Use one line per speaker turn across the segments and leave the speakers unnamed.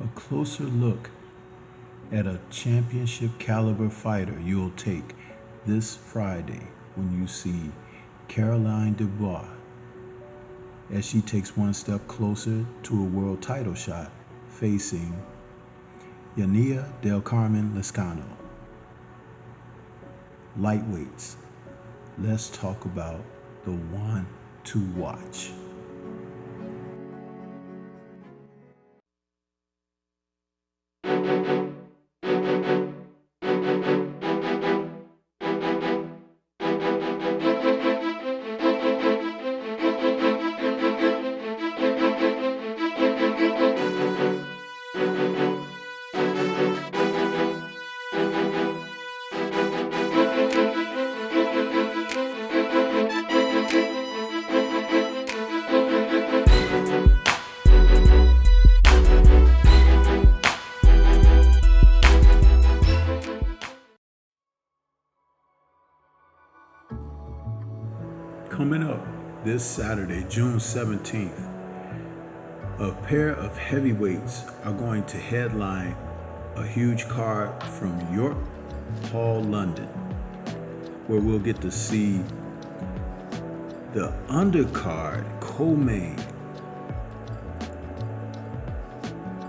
a closer look at a championship caliber fighter you'll take this Friday when you see Caroline Dubois as she takes one step closer to a world title shot facing Yannia Del Carmen Lescano. Lightweights, let's talk about the one to watch. Coming up this Saturday, June 17th, a pair of heavyweights are going to headline a huge card from York Hall, London, where we'll get to see the undercard co-main,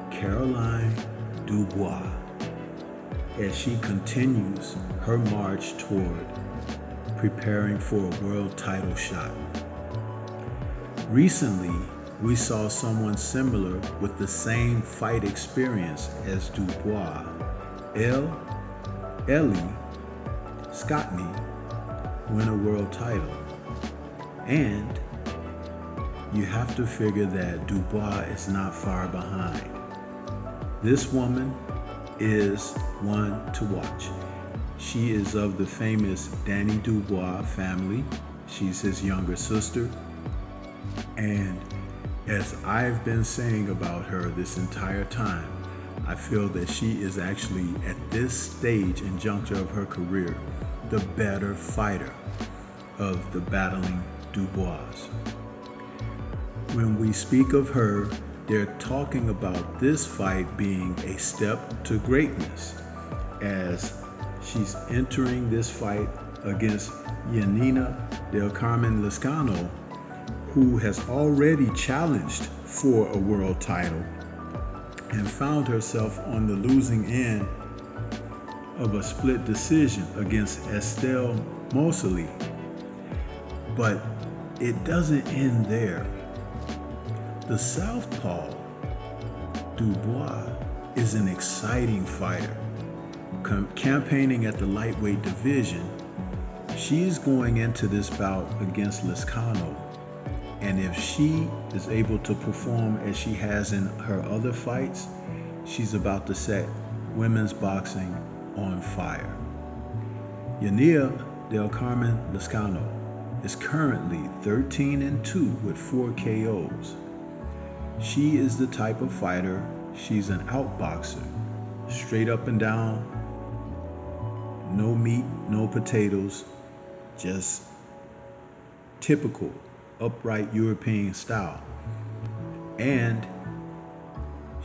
Caroline Dubois, as she continues her march toward preparing for a world title shot. Recently, we saw someone similar with the same fight experience as Dubois, Ellie Scottney, win a world title. And you have to figure that Dubois is not far behind. This woman is one to watch. She is of the famous Danny Dubois family. She's his younger sister. And as I've been saying about her this entire time, I feel that she is actually, at this stage and juncture of her career, the better fighter of the battling Dubois. When we speak of her, they're talking about this fight being a step to greatness, as she's entering this fight against Yannia Del Carmen Lescano, who has already challenged for a world title and found herself on the losing end of a split decision against Estelle Moseley. But it doesn't end there. The southpaw, Dubois, is an exciting fighter. Campaigning at the lightweight division, she's going into this bout against Lescano, and if she is able to perform as she has in her other fights, she's about to set women's boxing on fire. Yannia Del Carmen Lescano is currently 13-2 with 4 KOs. She is the type of fighter, she's an outboxer, straight up and down, no meat, no potatoes, just typical upright European style. And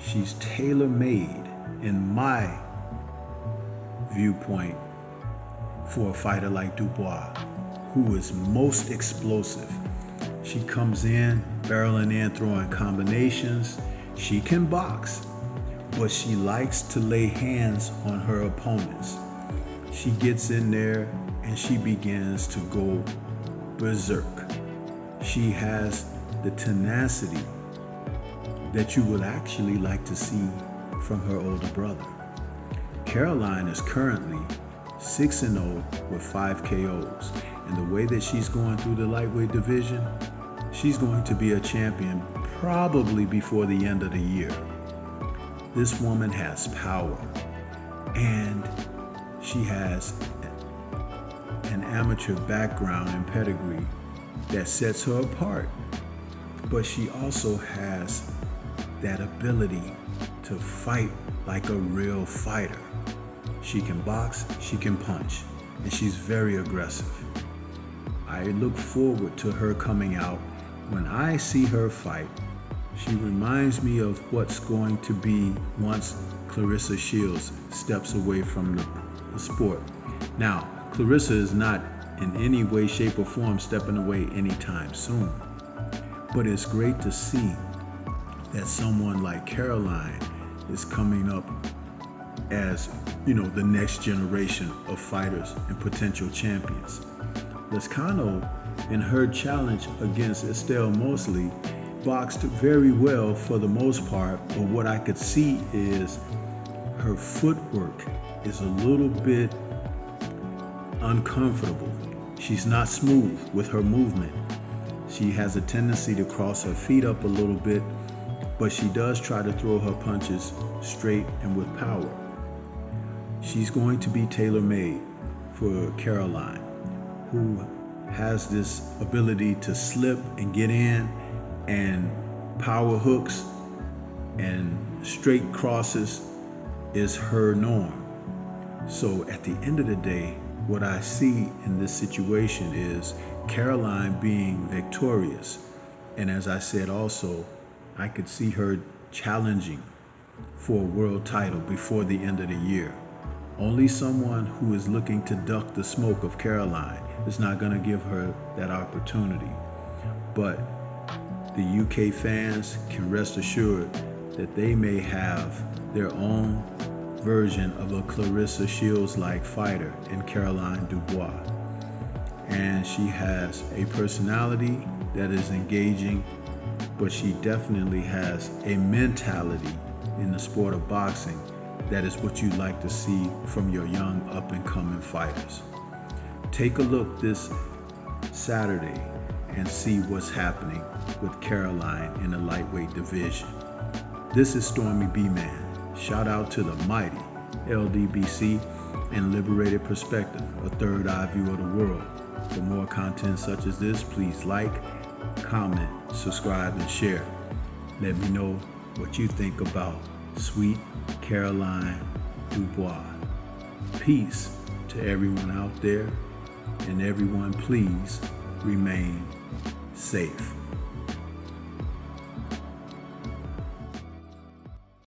she's tailor-made, in my viewpoint, for a fighter like Dubois, who is most explosive. She comes in, barreling in, throwing combinations. She can box, but she likes to lay hands on her opponents. She gets in there and she begins to go berserk. She has the tenacity that you would actually like to see from her older brother. Caroline is currently 6-0 with 5 KOs. And the way that she's going through the lightweight division, she's going to be a champion probably before the end of the year. This woman has power, and she has an amateur background and pedigree that sets her apart. But she also has that ability to fight like a real fighter. She can box, she can punch, and she's very aggressive. I look forward to her coming out. When I see her fight, She reminds me of what's going to be once Claressa Shields steps away from the sport. Now, Claressa is not in any way, shape, or form stepping away anytime soon. But it's great to see that someone like Caroline is coming up as, the next generation of fighters and potential champions. Lescano, in her challenge against Estelle Mosley, boxed very well for the most part, but what I could see is her footwork is a little bit uncomfortable. She's not smooth with her movement. She has a tendency to cross her feet up a little bit, but she does try to throw her punches straight and with power. She's going to be tailor-made for Caroline, who has this ability to slip and get in, and power hooks and straight crosses is her norm. So at the end of the day, what I see in this situation is Caroline being victorious. And as I said also, I could see her challenging for a world title before the end of the year. Only someone who is looking to duck the smoke of Caroline is not going to give her that opportunity. But the UK fans can rest assured that they may have their own version of a Claressa Shields-like fighter in Caroline Dubois. And she has a personality that is engaging, but she definitely has a mentality in the sport of boxing that is what you'd like to see from your young up-and-coming fighters. Take a look this Saturday and see what's happening with Caroline in the lightweight division. This is Stormy B-Man. Shout out to the mighty LDBC and Liberated Perspective, a third eye view of the world. For more content such as this, please like, comment, subscribe, and share. Let me know what you think about sweet Caroline Dubois. Peace to everyone out there, and everyone please remain safe.